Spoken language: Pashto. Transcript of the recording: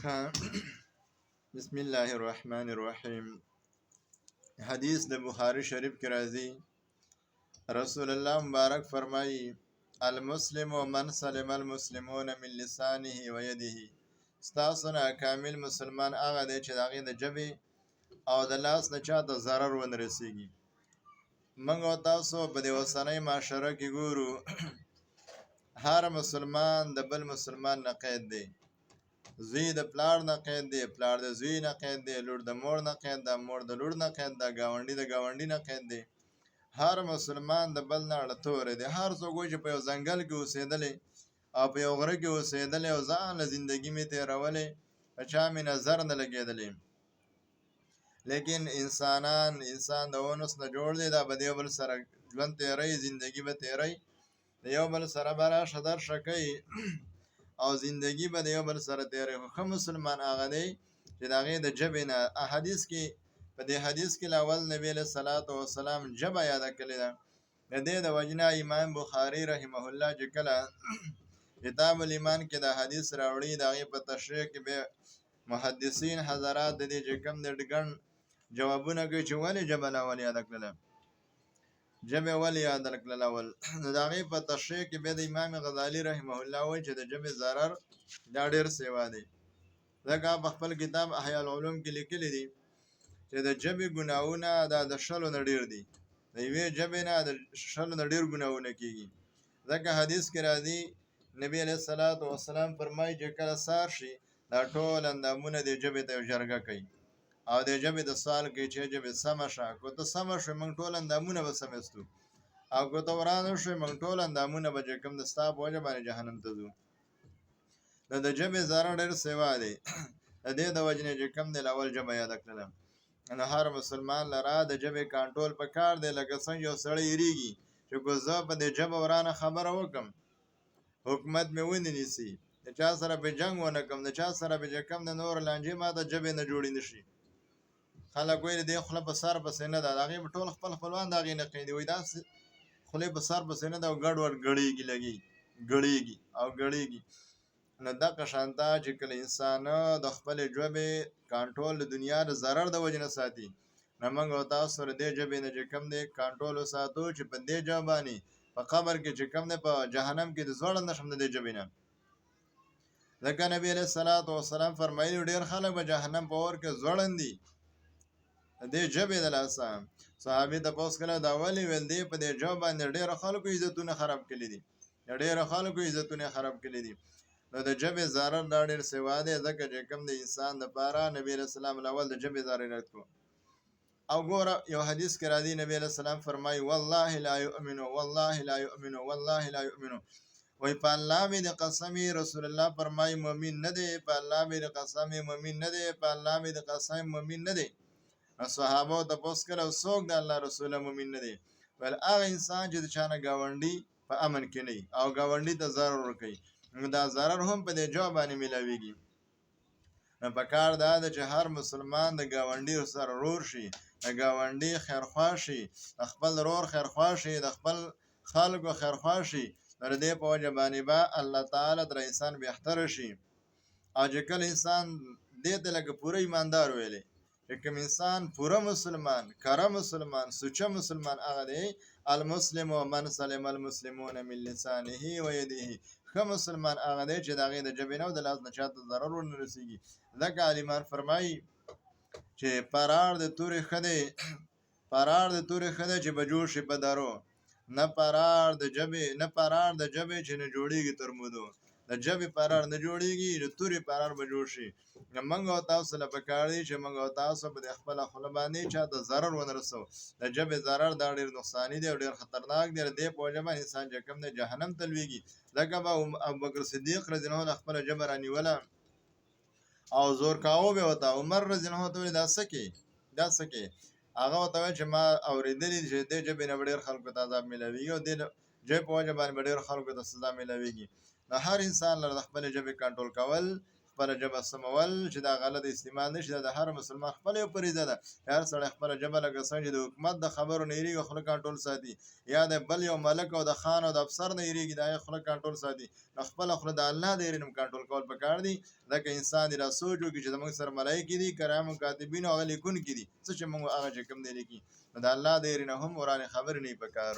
ها. بسم الله الرحمن الرحیم. حدیث د بخاری شریف کې راځي، رسول الله مبارک فرمایي المسلم من سلم المسلمون من لسانه و یده. ستاسو نه کامل مسلمان هغه دی چې د هغې د ژبې او د لاس نه چاته ضرر ونه رسېږي. موږ او تاسو په دې اوسنۍ معاشره کې ګورو هر مسلمان د بل مسلمان نه قید دی. زوی د پلار نه قید دی، پلار د زوی نه قید دی، لور د مور نه قید ده، مور د لور نه قید ده، ګاونډي د ګاونډي نه قید دی. هر مسلمان د بل نه اړه توری دی. هر څوک وایي چې په یو ځنګل کې اوسېدلی او په یو غره کې اوسېدلی او ځان له زندګي مې تېرولی، په چا مې نظر نه لګېدلی. لیکن انسان د اونس نه جوړ دی، دا به د یو بل سره ژوند تېروي، زندګي به تېروي، د یو بل سره به راشه درشه کوي او زندگی به د یو بل سره تیری. خو ښه مسلمان هغه دی چې د هغې د ژبې نه په دې حدیث کې اول نبی علیه الصلاة والسلام ژبه یاده کړې ده. د دې د وجې نه امام بخاري رحمه الله چې کله کتاب الایمان کې دا حدیث راوړي، د هغې په تشریح کې بیا محدثین حضرات د دې چې کوم د ګڼ جوابونه کوي چې ولې ژبه اول یاده کړله، ژبې ولې یاده کړله اول. نو د هغې په تشریح کې بیا د امام غزالي رحمه الله وایي چې د ژبې ضرر دا ډېر سیوا دی. ځکه په خپل کتاب احیاء العلوم کې لیکلي دي چې د ژبې ګناهونه دا د شلو نه ډېر دي. د یوې ژبې نه د شلو نه ډېر ګناهونه کېږي. ځکه حدیث کې راځي نبی علیه الصلاة والسلام فرمایي چې کله سهار شي دا ټول اندامونه دې ژبې ته یو جرګه کوي او د ژبې د سوال کوي چې ژبې سمه شه. که ته سمه شوې موږ ټول اندامونه به سمېستو، او که ته ورانه شوې موږ ټول اندامونه به چې کوم د ستا په وجه باندې جهنم ته ځو. نو د ژبې ضرر ډېر سیوا دی. د دې د وجې نه چې کوم دی اول ژبه یاده کړله. نو هر مسلمان لره د ژبې کنټرول پکار دی. لکه څنګه یو سړی یېرېږي چې که زه په دې ژبه ورانه خبره وکړم حکومت مې ونې نیسي، د چا سره به جنګ ونه کړم، د چا سره به چې کوم د نور لانجې ما ته ژبې نه جوړې نه شي. خلک وایي د دې خوله په سر پسې نه ده، د هغې به ټول خپل خپلوان د هغې نه قیدي. وایي داسې خولې په سر پسې نه ده او ګډوډ ګړېږي. نو دغه شانته چې کله انسان د خپلې ژبې کنټرول د دنیا د ضرر د وجې نه ساتي، نو موږ او تاسو د دې ژبې نه چې کوم دی کنټرول وساتو چې په دې ژبه باندې په قبر کې چې کوم دی په جهنم کې د زوړند نه شم د دې ژبې نه. ځکه نبي علیه الصلاة والسلام فرمایلي ډېر خلک به جهنم په اور کې زوړند دي د دې ژبې د لاسه. صحابي تپوس کړی دا ولې؟ ویل دی په دې ژبه باندې ډېرو خلکو عزتونه خراب کړي دي. نو د ژبې ضرر دا ډېر سیوا دی. ځکه چې کوم د انسان دپاره نبي علیه السلام اول د ژبې ضرر کړو. او ګوره یو حدیث کې راځي نبي علیه السلام فرمایي والله لا یؤمنو وایي په الله مې د قسم رسول الله فرمایي مؤمن نه دی، په الله مې د قسم مؤمن نه دی. صحابه تپوس کړی څوک د الله رسوله مؤمن نه دی؟ ویل هغه انسان چې د چا نه ګاونډي په امن کې نه وي او ګاونډي ته ضرر ورکوي، نو دا ضرر هم په دې ژبه باندې میلاویږي. نو پکار دا ده چې هر مسلمان د ګاونډي سره ورور شي، د ګاونډي خیرخوا شي، د خپل ورور خیرخوا شي، د خپل خلکو خیرخوا شي. نو د دې په وجه باندې به الله تعالی تر انسان بهتره شي. او چې کله انسان دې ته لکه پوره ایماندار ویلی چې کوم انسان پوره مسلمان، کره مسلمان، سوچه مسلمان هغه دی المسلم من سلم المسلمون من لسانه و یده. ښه مسلمان هغه دی چې د هغې د ژبې نه او د لاس نه چاته ضرر ونه رسېږي. ځکه عالمان فرمایي چې پرار د تورې ښه دی چې به جوړ شي په درو، نه پرار د ژبې چې نه جوړېږي تر مودو. د ژبې پرار نه جوړېږي، د تورې پرار به جوړ شي. نو موږ او تاسو له پکار دی چې موږ او تاسو په د خپله خوله باندې چاته ضرر ونه رسوو. د ژبې ضرر دا ډېر نقصاني دی او ډېر خطرناک دی. د دې په وجه باندې انسان چې کوم دی جهنم ته لویږي. ځکه به ابوبکر صدیق رضی الله عنه خپله ژبه رانیوله او زور کاوه به ورته. عمر رضی الله عنه ته ویل دا څه کې؟ هغه ورته ویل چې ما اورېدلي چې دې ژبې نه به ډېر خلکو ته عذاب میلاویږي او دې ژبې په وجه باندې به ډېرو خلکو ته سزا میلاویږي. نو هر انسان لره د خپلې ژبې کنټرول کول، خپله ژبه سمول چې دا غلط استعمال نشي، دا د هر مسلمان خپله یو فریضه ده. هر سړی خپله ژبه لکه څنګه چې د حکومت د خبرو نه یېرېږي خوله کنټرول ساتي، یا د بل یو ملک او د خان او د افسر نه یېرېږي دا یې خوله کنټرول ساتي، نو خپله خوله د الله د یېرې نه کنټرول کول پکار دي. ځکه انسان دې را سوچ وکړي چې زموږ سره ملایکې دي، کرام کاتبین او هغه لیکونکي دي، څه چې موږ هغه چې کوم دی لیکي، نو د الله د یېرې نه هم ورانې خبرې نه وي پکار.